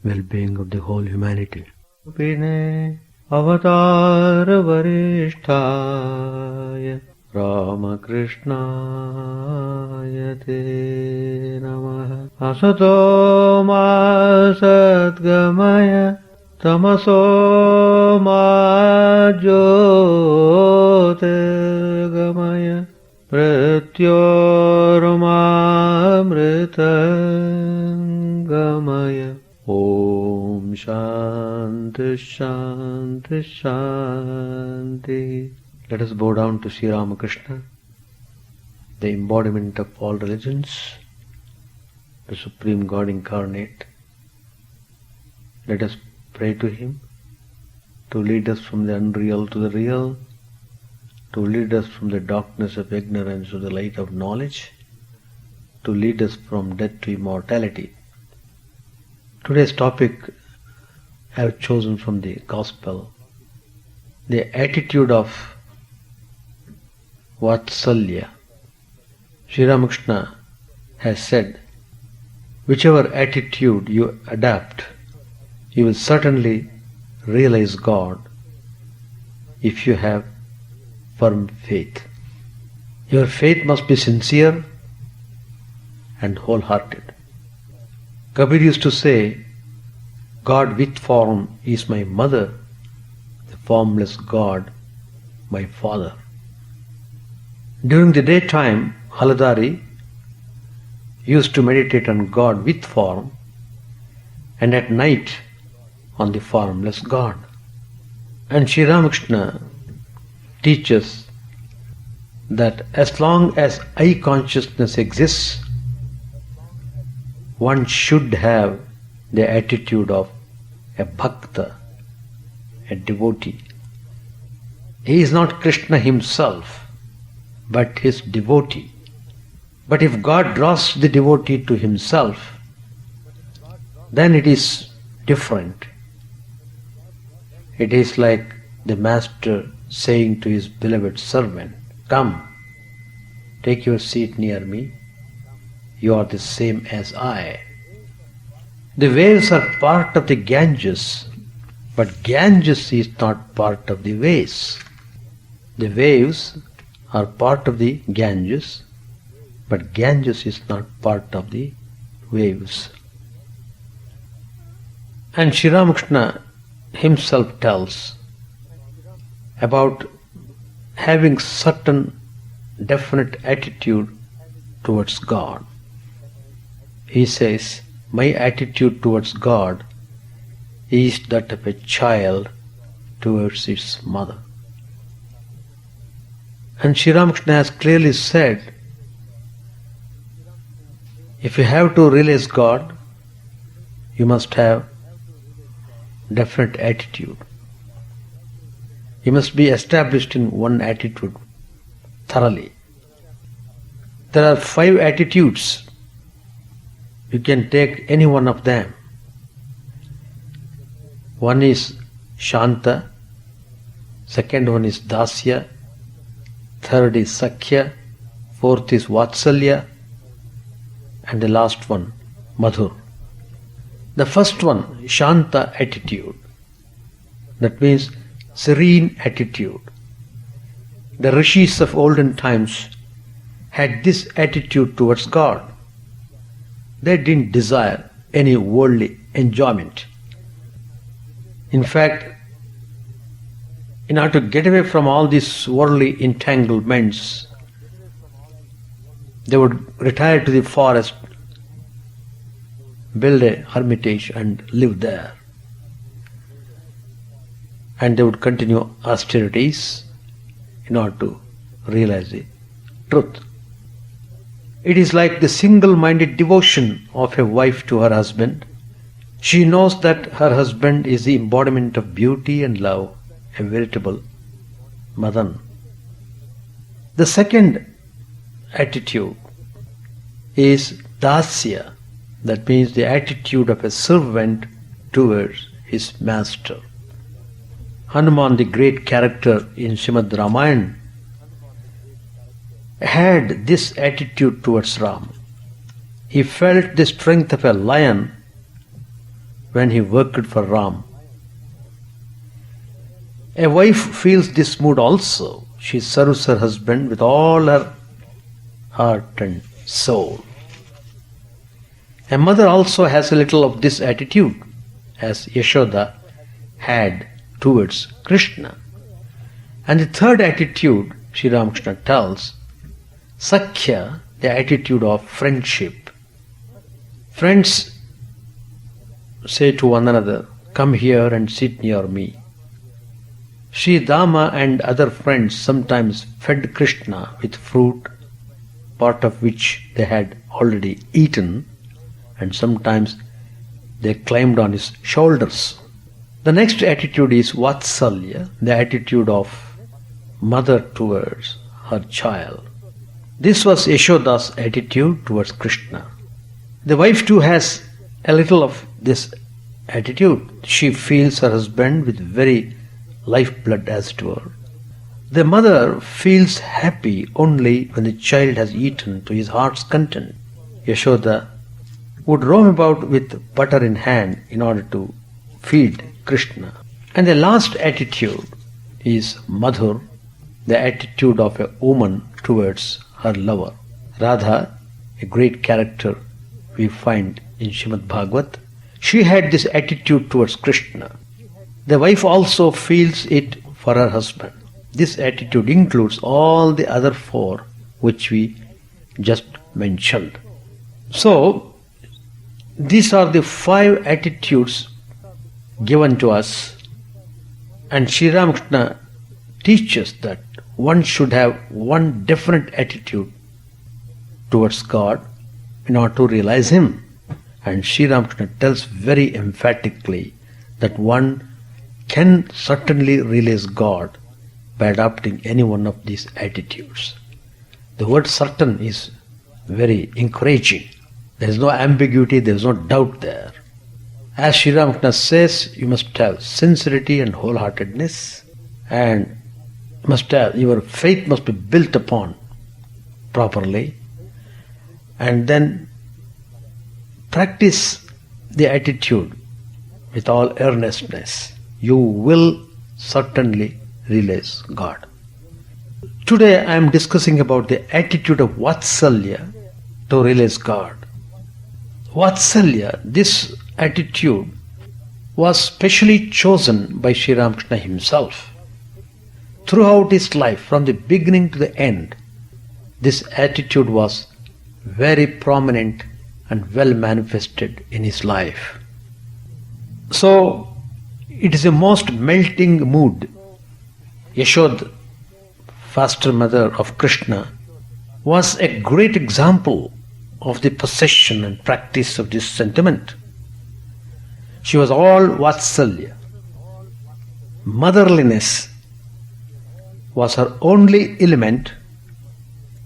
well-being of the whole humanity. Pine avatar varishtaya Ramakrishna te namaha asato ma sadgamaya tamaso ma jyotirgamaya Pratyormamritangamaya. Om Shanti Shanti Shanti. Let us bow down to Sri Ramakrishna, the embodiment of all religions, the Supreme God incarnate. Let us pray to Him to lead us from the unreal to the real, to lead us from the darkness of ignorance to the light of knowledge, to lead us from death to immortality. Today's topic I have chosen from the Gospel, the attitude of Vaatsalya. Sri Ramakrishna has said, whichever attitude you adopt, you will certainly realize God if you have firm faith. Your faith must be sincere and wholehearted. Kabir used to say, God with form is my mother, the formless God my father. During the daytime, Haladari used to meditate on God with form, and at night on the formless God. And Sri Ramakrishna teaches that as long as I consciousness exists, one should have the attitude of a bhakta, a devotee. He is not Krishna himself, but his devotee. But if God draws the devotee to himself, then it is different. It is like the master saying to his beloved servant, come, take your seat near me. You are the same as I. The waves are part of the Ganges, but Ganges is not part of the waves. The waves are part of the Ganges, but Ganges is not part of the waves. And Sri Ramakrishna himself tells about having certain definite attitude towards God. He says, my attitude towards God is that of a child towards its mother. And Sri Ramakrishna has clearly said, if you have to realize God, you must have definite attitude. You must be established in one attitude thoroughly. There are 5 attitudes. You can take any one of them. One is Shanta, second one is Dasya, third is Sakhya, fourth is Vaatsalya, and the last one, Madhur. The first one, Shanta attitude, that means serene attitude. The rishis of olden times had this attitude towards God. They didn't desire any worldly enjoyment. In fact, in order to get away from all these worldly entanglements, they would retire to the forest, build a hermitage and live there. And they would continue austerities in order to realize the truth. It is like the single-minded devotion of a wife to her husband. She knows that her husband is the embodiment of beauty and love, a veritable Madan. The second attitude is Dasya, that means the attitude of a servant towards his master. Hanuman, the great character in Srimad Ramayana, had this attitude towards Ram. He felt the strength of a lion when he worked for Ram. A wife feels this mood also. She serves her husband with all her heart and soul. A mother also has a little of this attitude, as Yashoda had towards Krishna. And the third attitude, Sri Ramakrishna tells, Sakhya, the attitude of friendship. Friends say to one another, come here and sit near me. Sri Dama and other friends sometimes fed Krishna with fruit, part of which they had already eaten, and sometimes they climbed on his shoulders. The next attitude is Vaatsalya, the attitude of mother towards her child. This was Yashoda's attitude towards Krishna. The wife too has a little of this attitude. She feels her husband with very lifeblood, as it were. The mother feels happy only when the child has eaten to his heart's content. Yashoda would roam about with butter in hand in order to feed Krishna. And the last attitude is Madhur, the attitude of a woman towards her lover. Radha, a great character we find in Srimad Bhagavat, she had this attitude towards Krishna. The wife also feels it for her husband. This attitude includes all the other four which we just mentioned. So, these are the 5 attitudes given to us, and Sri Ramakrishna teaches that one should have one different attitude towards God in order to realize Him. And Sri Ramakrishna tells very emphatically that one can certainly realize God by adopting any one of these attitudes. The word certain is very encouraging. There is no ambiguity, there is no doubt there. As Sri Ramakrishna says, you must have sincerity and wholeheartedness, and your faith must be built upon properly, and then practice the attitude with all earnestness. You will certainly realize God. Today I am discussing about the attitude of Vaatsalya to realize God. Vaatsalya, this attitude, was specially chosen by Sri Ramakrishna himself. Throughout his life, from the beginning to the end, this attitude was very prominent and well manifested in his life. So, it is a most melting mood. Yashoda, foster mother of Krishna, was a great example of the possession and practice of this sentiment. She was all Vaatsalya. Motherliness was her only element.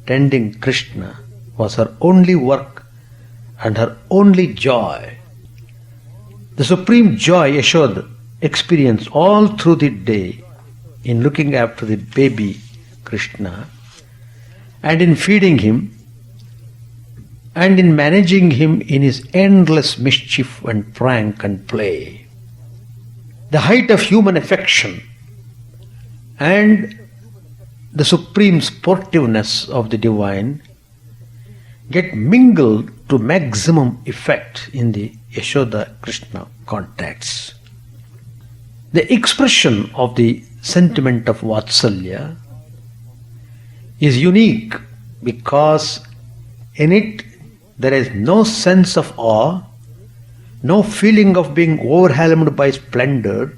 Tending Krishna was her only work and her only joy. The supreme joy Yashoda experienced all through the day in looking after the baby Krishna and in feeding him and in managing him in his endless mischief and prank and play. The height of human affection and the supreme sportiveness of the divine get mingled to maximum effect in the Yashoda-Krishna contacts. The expression of the sentiment of Vaatsalya is unique because in it there is no sense of awe, no feeling of being overwhelmed by splendor,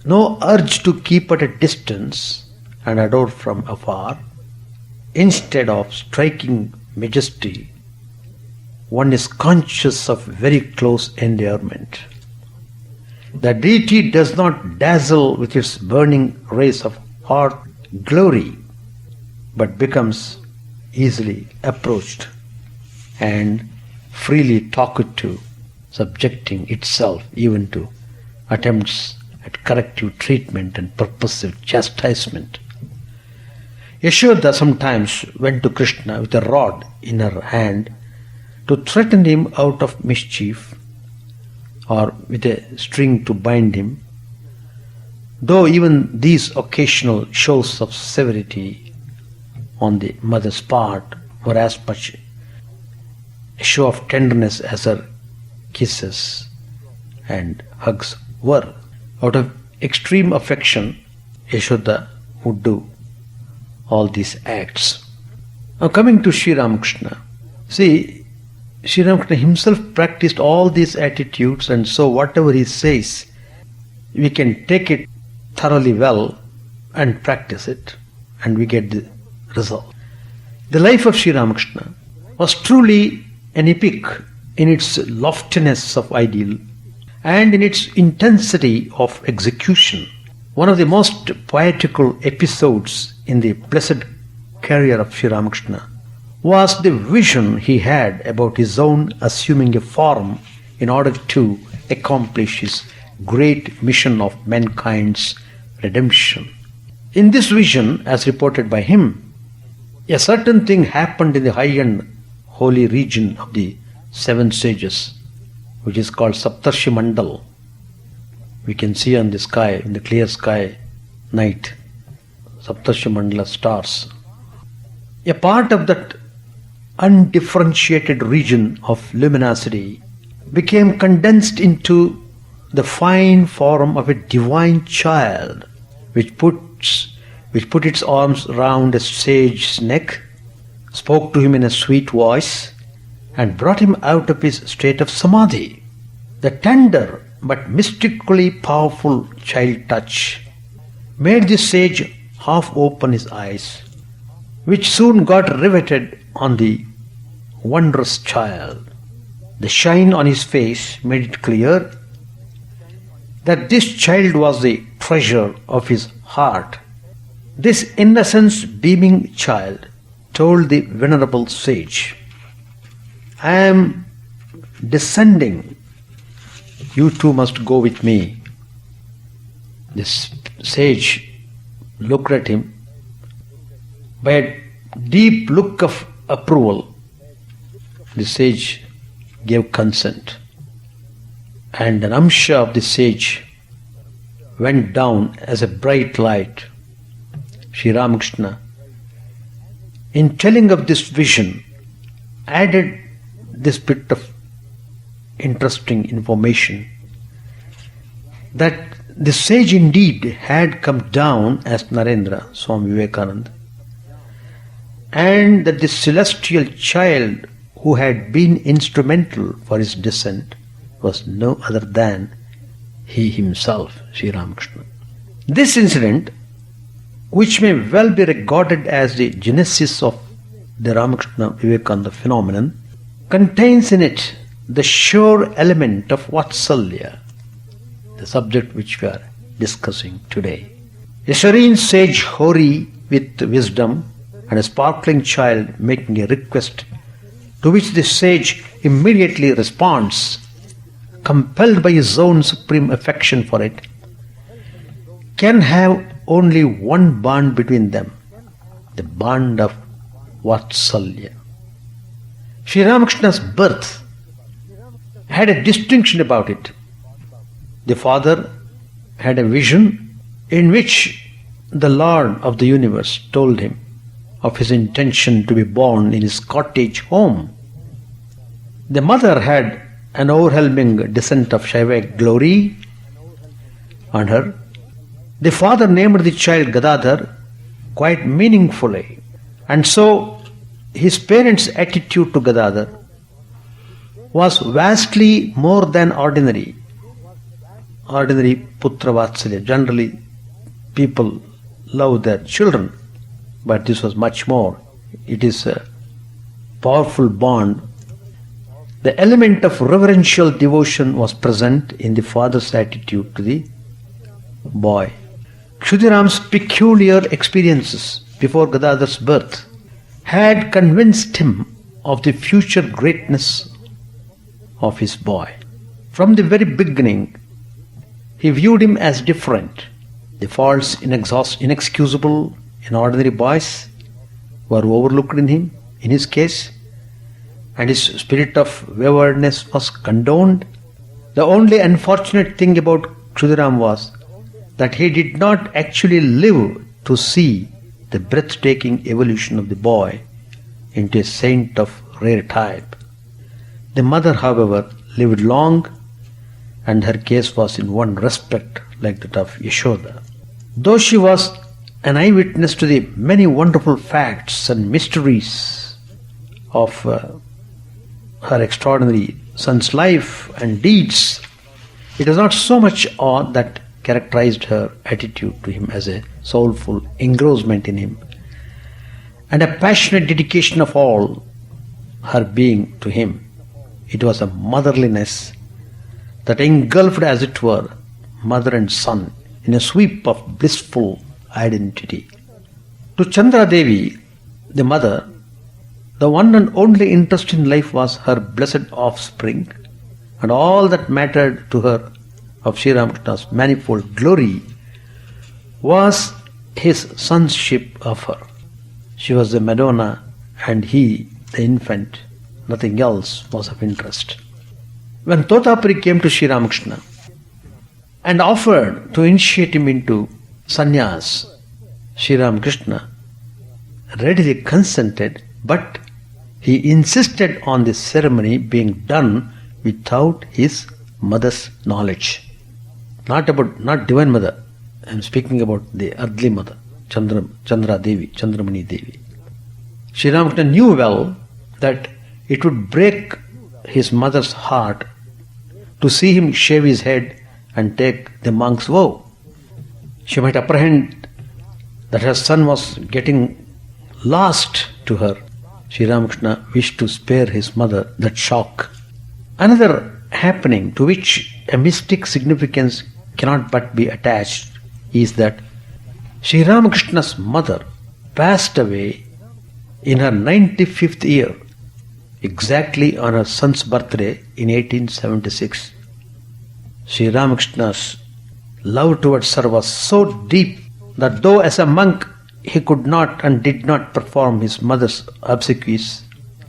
no urge to keep at a distance and adore from afar. Instead of striking majesty, one is conscious of very close endearment. The deity does not dazzle with its burning rays of hot glory, but becomes easily approached and freely talked to, subjecting itself even to attempts at corrective treatment and purposive chastisement. Yashoda sometimes went to Krishna with a rod in her hand to threaten him out of mischief, or with a string to bind him. Though even these occasional shows of severity on the mother's part were as much a show of tenderness as her kisses and hugs were. Out of extreme affection, Yashoda would do all these acts. Now coming to Sri Ramakrishna. See, Sri Ramakrishna himself practiced all these attitudes, and so whatever he says, we can take it thoroughly well and practice it, and we get the result. The life of Sri Ramakrishna was truly an epic in its loftiness of ideal and in its intensity of execution. One of the most poetical episodes in the blessed career of Sri Ramakrishna was the vision he had about his own assuming a form in order to accomplish his great mission of mankind's redemption. In this vision, as reported by him, a certain thing happened in the high and holy region of the seven sages, which is called Saptarshi Mandal. We can see on the sky, in the clear sky, night, Saptarshi Mandala stars. A part of that undifferentiated region of luminosity became condensed into the fine form of a divine child, which put its arms round a sage's neck, spoke to him in a sweet voice, and brought him out of his state of samadhi. The tender but mystically powerful child touch made the sage half open his eyes, which soon got riveted on the wondrous child. The shine on his face made it clear that this child was the treasure of his heart. This innocence beaming child told the venerable sage, "I am descending. You too must go with me." This sage looked at him. By a deep look of approval, the sage gave consent, and an amsha of the sage went down as a bright light. Sri Ramakrishna, in telling of this vision, added this bit of interesting information, that the sage indeed had come down as Narendra, Swami Vivekananda, and that the celestial child who had been instrumental for his descent was no other than he himself, Sri Ramakrishna. This incident, which may well be regarded as the genesis of the Ramakrishna Vivekananda phenomenon, contains in it the sure element of Vaatsalya, the subject which we are discussing today. A serene sage hoary with wisdom and a sparkling child making a request to which the sage immediately responds, compelled by his own supreme affection for it, can have only one bond between them, the bond of Vaatsalya. Sri Ramakrishna's birth had a distinction about it. The father had a vision in which the Lord of the universe told him of his intention to be born in his cottage home. The mother had an overwhelming descent of Shaiva glory on her. The father named the child Gadadhar quite meaningfully, and so his parents' attitude to Gadadhar was vastly more than ordinary putra Vaatsalya. Generally, people love their children, but this was much more. It is a powerful bond. The element of reverential devotion was present in the father's attitude to the boy. Kshudiram's peculiar experiences before Gadadhar's birth had convinced him of the future greatness of his boy. From the very beginning, he viewed him as different. The faults inexcusable in ordinary boys were overlooked in him, in his case, and his spirit of waywardness was condoned. The only unfortunate thing about Kshudiram was that he did not actually live to see the breathtaking evolution of the boy into a saint of rare type. The mother, however, lived long, and her case was in one respect like that of Yashoda. Though she was an eyewitness to the many wonderful facts and mysteries of her extraordinary son's life and deeds, it was not so much awe that characterized her attitude to him as a soulful engrossment in him and a passionate dedication of all her being to him. It was a motherliness that engulfed, as it were, mother and son in a sweep of blissful identity. To Chandra Devi, the mother, the one and only interest in life was her blessed offspring, and all that mattered to her of Sri Ramakrishna's manifold glory was his sonship of her. She was the Madonna and he the infant. Nothing else was of interest. When Totapuri came to Sri Ramakrishna and offered to initiate him into sannyas, Sri Ramakrishna readily consented, but he insisted on this ceremony being done without his mother's knowledge. Not divine mother. I am speaking about the earthly mother, Chandra Devi, Chandramani Devi. Sri Ramakrishna knew well that it would break his mother's heart to see him shave his head and take the monk's vow. She might apprehend that her son was getting lost to her. Sri Ramakrishna wished to spare his mother that shock. Another happening to which a mystic significance cannot but be attached is that Sri Ramakrishna's mother passed away in her 95th year, exactly on her son's birthday in 1876. Sri Ramakrishna's love towards her was so deep that though as a monk he could not and did not perform his mother's obsequies,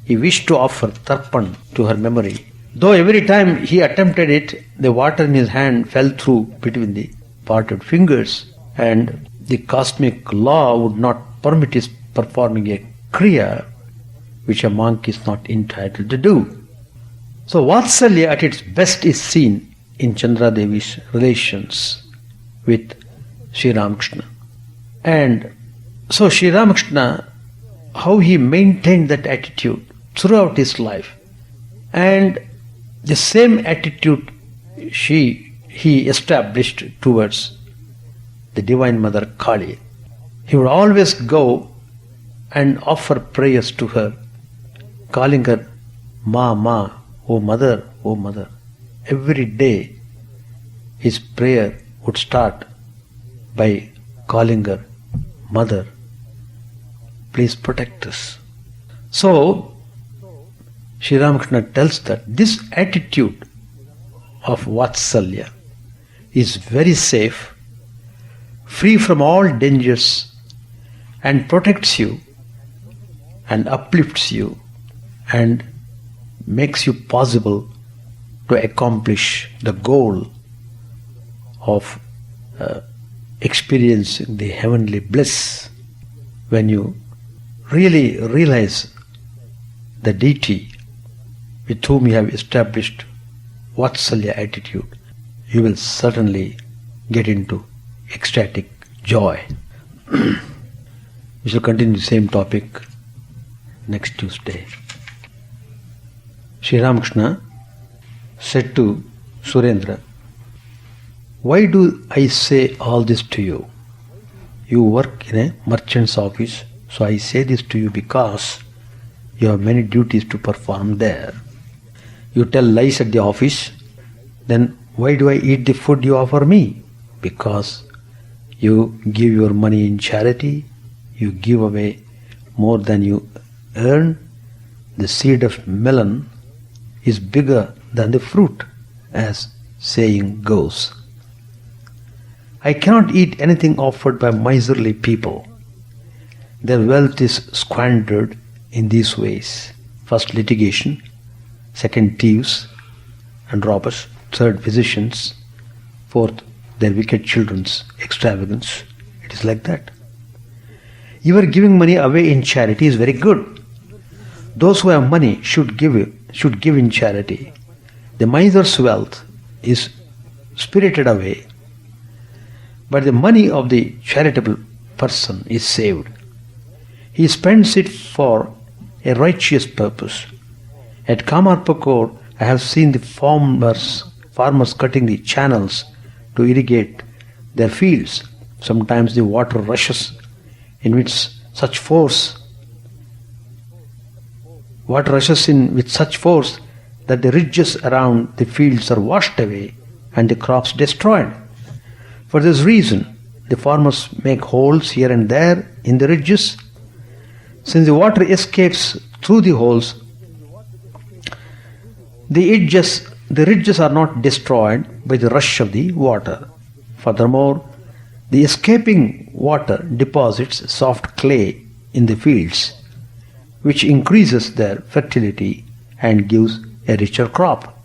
he wished to offer tarpan to her memory. Though every time he attempted it, the water in his hand fell through between the parted fingers, and the cosmic law would not permit his performing a kriya which a monk is not entitled to do. So Vaatsalya at its best is seen in Chandra Devi's relations with Sri Ramakrishna. And so Sri Ramakrishna, how he maintained that attitude throughout his life, and the same attitude he established towards the Divine Mother Kali. He would always go and offer prayers to her, calling her Ma, O Mother, O Mother. Every day his prayer would start by calling her Mother, please protect us. So Sri Ramakrishna tells that this attitude of Vaatsalya is very safe, free from all dangers, and protects you and uplifts you and makes you possible to accomplish the goal of experiencing the heavenly bliss. When you really realize the deity with whom you have established Vaatsalya attitude, you will certainly get into ecstatic joy. We shall continue the same topic next Tuesday. Sri Ramakrishna said to Surendra, why do I say all this to you? You work in a merchant's office, so I say this to you because you have many duties to perform there. You tell lies at the office, then why do I eat the food you offer me? Because you give your money in charity, you give away more than you earn. The seed of melon is bigger than the fruit, as saying goes. I cannot eat anything offered by miserly people. Their wealth is squandered in these ways. First, litigation. Second, thieves and robbers. third physicians, fourth their wicked children's extravagance. It is like that. Your giving money away in charity is very good. Those who have money should give in charity. The miser's wealth is spirited away, but the money of the charitable person is saved. He spends it for a righteous purpose. At Kamarpakor, I have seen the farmers cutting the channels to irrigate their fields. Sometimes the water rushes in with such force that the ridges around the fields are washed away and the crops destroyed. For this reason, the farmers make holes here and there in the ridges. Since the water escapes through the holes, the ridges are not destroyed by the rush of the water. Furthermore, the escaping water deposits soft clay in the fields, which increases their fertility and gives a richer crop.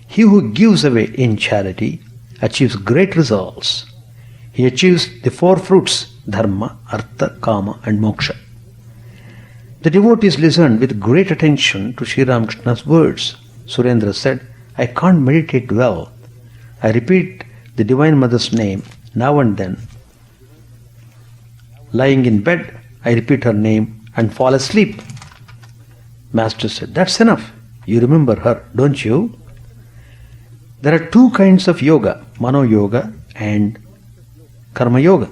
He who gives away in charity achieves great results. He achieves the four fruits: dharma, artha, kama and moksha. The devotees listened with great attention to Sri Ramakrishna's words. Surendra said, I can't meditate well. I repeat the Divine Mother's name now and then. Lying in bed, I repeat her name and fall asleep. Master said, that's enough. You remember her, don't you? There are two kinds of yoga, Mano Yoga and Karma Yoga.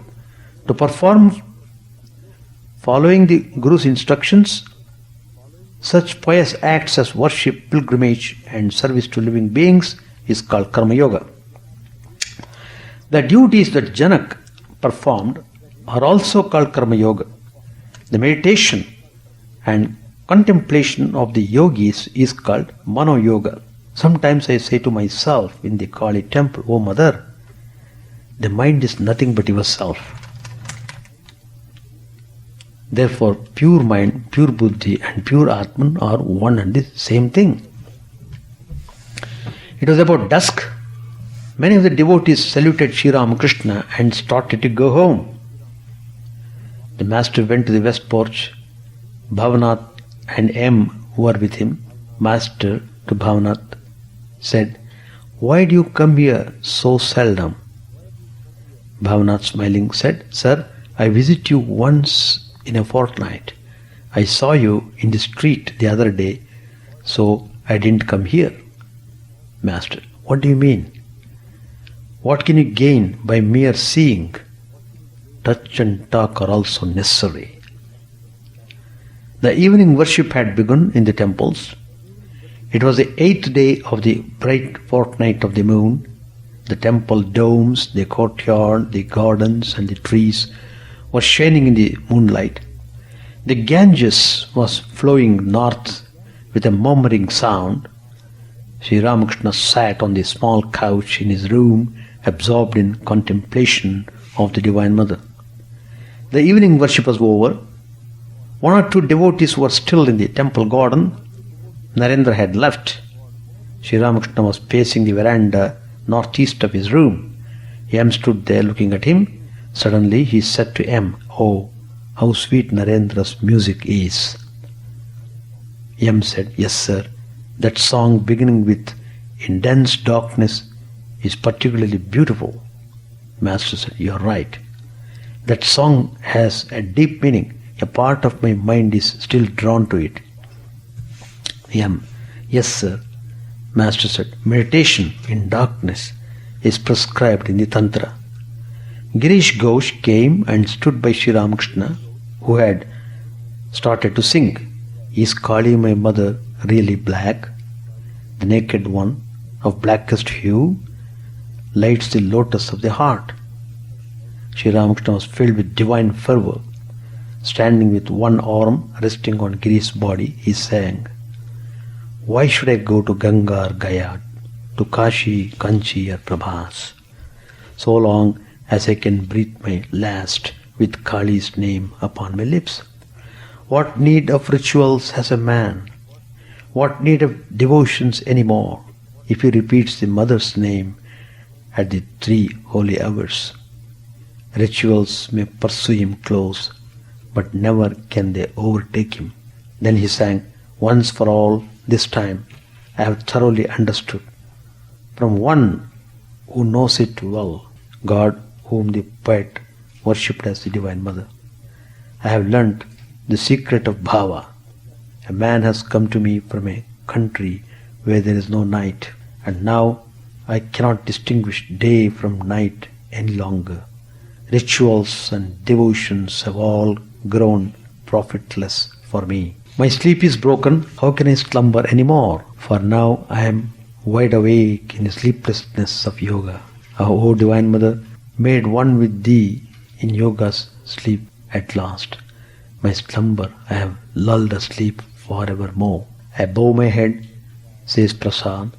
To perform following the Guru's instructions, such pious acts as worship, pilgrimage and service to living beings is called Karma Yoga. The duties that Janak performed are also called Karma Yoga. The meditation and contemplation of the yogis is called Mano Yoga. Sometimes I say to myself in the Kali temple, O Mother, the mind is nothing but yourself. Therefore, pure mind, pure buddhi and pure Atman are one and the same thing. It was about dusk. Many of the devotees saluted Sri Ramakrishna and started to go home. The master went to the west porch. Bhavanath and M, who were with him, master to Bhavanath, said, why do you come here so seldom? Bhavanath smiling said, Sir, I visit you once in a fortnight. I saw you in the street the other day, so I didn't come here. Master, what do you mean? What can you gain by mere seeing? Touch and talk are also necessary. The evening worship had begun in the temples. It was the 8th day of the bright fortnight of the moon. The temple domes, the courtyard, the gardens and the trees were shining in the moonlight. The Ganges was flowing north with a murmuring sound. Sri Ramakrishna sat on the small couch in his room, absorbed in contemplation of the Divine Mother. The evening worship was over. One or two devotees were still in the temple garden. Narendra had left. Sri Ramakrishna was pacing the veranda northeast of his room. M stood there looking at him. Suddenly he said to M, Oh, how sweet Narendra's music is. M said, Yes, sir. That song beginning with In dense darkness is particularly beautiful. Master said, You are right. That song has a deep meaning. A part of my mind is still drawn to it. M, Yes, sir. Master said, Meditation in darkness is prescribed in the Tantra. Girish Ghosh came and stood by Sri Ramakrishna, who had started to sing. Is Kali, my mother, really black? The naked one, of blackest hue, lights the lotus of the heart. Sri Ramakrishna was filled with divine fervor. Standing with one arm resting on Girish's body, he sang, Why should I go to Ganga or Gaya, to Kashi, Kanchi or Prabhas, so long as I can breathe my last with Kali's name upon my lips? What need of rituals has a man? What need of devotions any more? if he repeats the mother's name at the 3 holy hours. Rituals may pursue him close, but never can they overtake him. Then he sang, once for all, this time I have thoroughly understood, from one who knows it well, God whom the poet worshipped as the Divine Mother. I have learnt the secret of bhava. A man has come to me from a country where there is no night, and now I cannot distinguish day from night any longer. Rituals and devotions have all grown profitless for me. My sleep is broken, how can I slumber any more? For now I am wide awake in the sleeplessness of yoga. O Divine Mother, made one with Thee in yoga's sleep at last. My slumber I have lulled asleep forevermore. I bow my head, says Prasad,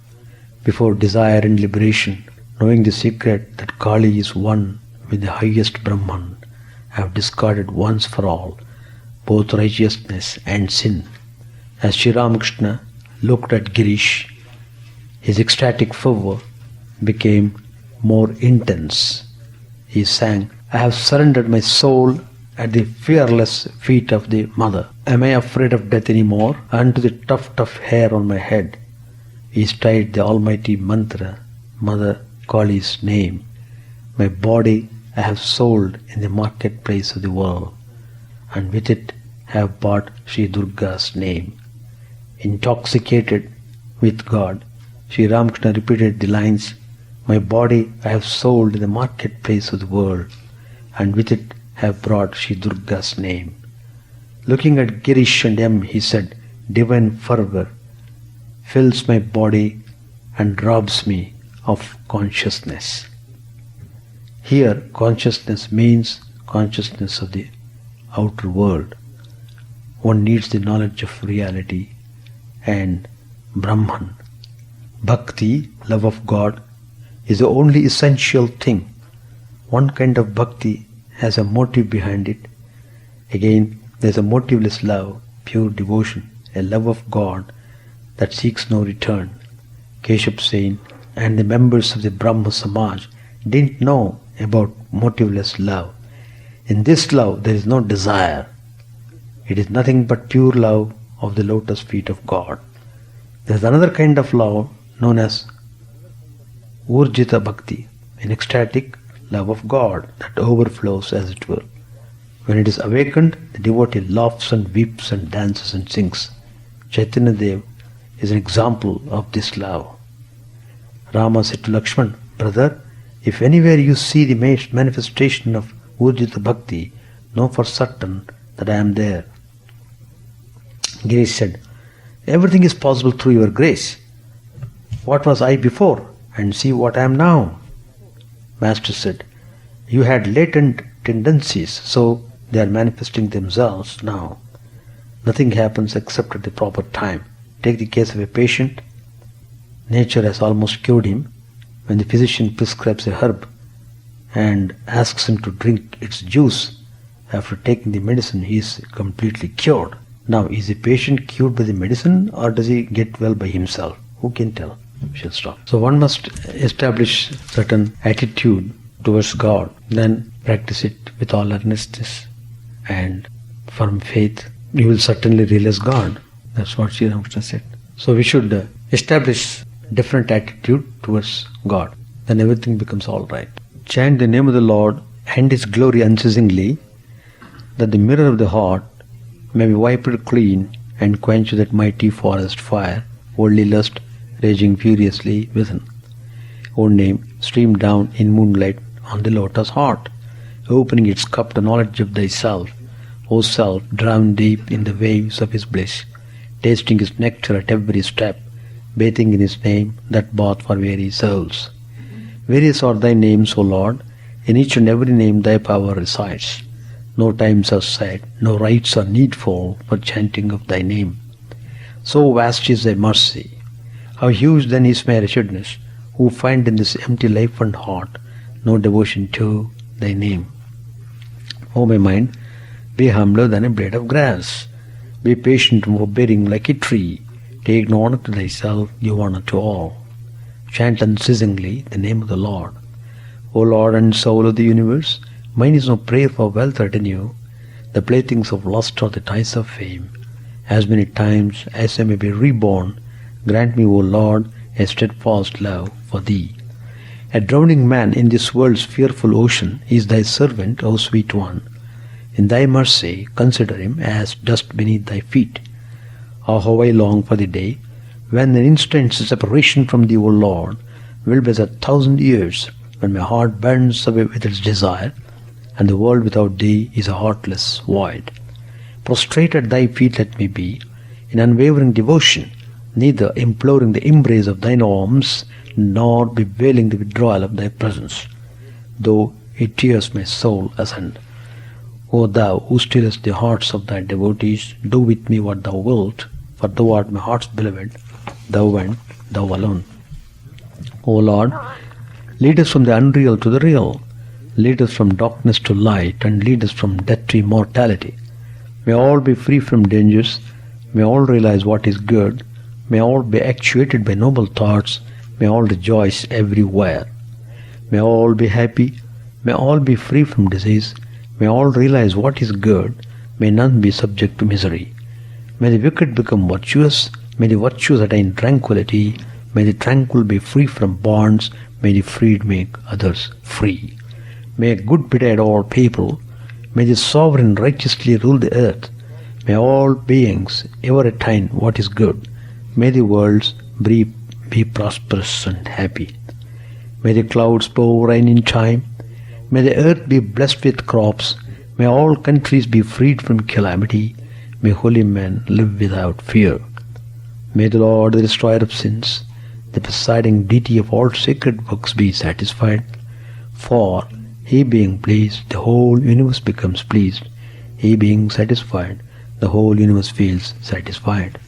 before desire and liberation, knowing the secret that Kali is one with the highest Brahman. I have discarded once for all both righteousness and sin. As Sri Ramakrishna looked at Girish, his ecstatic fervor became more intense. He sang, I have surrendered my soul at the fearless feet of the Mother. Am I afraid of death any more? Unto the tuft of hair on my head is tied the almighty mantra, Mother Kali's name. My body I have sold in the marketplace of the world, and with it have bought Sri Durga's name. Intoxicated with God, Sri Ramakrishna repeated the lines, my body I have sold in the marketplace of the world, and with it have brought Sri Durga's name. Looking at Girish and M, he said, divine fervor fills my body and robs me of consciousness. Here, consciousness means consciousness of the outer world. One needs the knowledge of reality and Brahman. Bhakti, love of God, is the only essential thing. One kind of bhakti has a motive behind it. Again, there is a motiveless love, pure devotion, a love of God that seeks no return. Keshav Sen and the members of the Brahma Samaj didn't know about motiveless love. In this love there is no desire. It is nothing but pure love of the lotus feet of God. There is another kind of love known as Urjita Bhakti, an ecstatic love of God that overflows as it were. When it is awakened, the devotee laughs and weeps and dances and sings. Chaitanya Dev is an example of this love. Rama said to Lakshman, brother, if anywhere you see the manifestation of Urjita Bhakti, know for certain that I am there. Girish said, everything is possible through your grace. What was I before, and see what I am now? Master said, you had latent tendencies, so they are manifesting themselves now. Nothing happens except at the proper time. Take the case of a patient. Nature has almost cured him. When the physician prescribes a herb and asks him to drink its juice, after taking the medicine he is completely cured. Now, is the patient cured by the medicine, or does he get well by himself? Who can tell? We shall stop. So one must establish certain attitude towards God, then practice it with all earnestness and firm faith. You will certainly realize God. That's what Sri Ramakrishna said. So we should establish different attitude towards God. Then everything becomes all right. Chant the name of the Lord and His glory unceasingly, that the mirror of the heart may be wiped clean and quench that mighty forest fire, worldly lust raging furiously within. O name, stream down in moonlight on the lotus heart, opening its cup to knowledge of thyself. O self, drowned deep in the waves of His bliss, tasting His nectar at every step, bathing in His name that bath for weary souls. Various are thy names, O Lord, in each and every name thy power resides. No times are set, no rites are needful for chanting of thy name. So vast is thy mercy. How huge then is my wretchedness, who find in this empty life and heart no devotion to thy name. O my mind, be humbler than a blade of grass. Be patient and forbearing like a tree. Take no honor to thyself, give honor to all. chant unceasingly the name of the Lord. O Lord and soul of the universe, mine is no prayer for wealth or retinue, the playthings of lust or the ties of fame. As many times as I may be reborn, grant me, O Lord, a steadfast love for Thee. A drowning man in this world's fearful ocean is Thy servant, O sweet one. In Thy mercy, consider him as dust beneath Thy feet. Oh, how I long for the day when an instant's separation from Thee, O Lord, will be as 1,000 years, when my heart burns away with its desire, and the world without Thee is a heartless void. Prostrate at Thy feet let me be, in unwavering devotion, neither imploring the embrace of Thine arms, nor bewailing the withdrawal of Thy presence, though it tears my soul asunder. O Thou who stillest the hearts of Thy devotees, do with me what Thou wilt, for Thou art my heart's beloved, Thou and Thou alone. O Lord, lead us from the unreal to the real, lead us from darkness to light, and lead us from death to immortality. May all be free from dangers, may all realize what is good, may all be actuated by noble thoughts, may all rejoice everywhere. May all be happy, may all be free from disease, may all realize what is good, may none be subject to misery. May the wicked become virtuous, may the virtuous attain tranquility, may the tranquil be free from bonds, may the freed make others free. May good betide all people, may the sovereign righteously rule the earth, may all beings ever attain what is good, may the worlds be prosperous and happy. May the clouds pour rain in time, may the earth be blessed with crops, may all countries be freed from calamity, may holy men live without fear. May the Lord, the destroyer of sins, the presiding deity of all sacred works, be satisfied. For He being pleased, the whole universe becomes pleased. He being satisfied, the whole universe feels satisfied.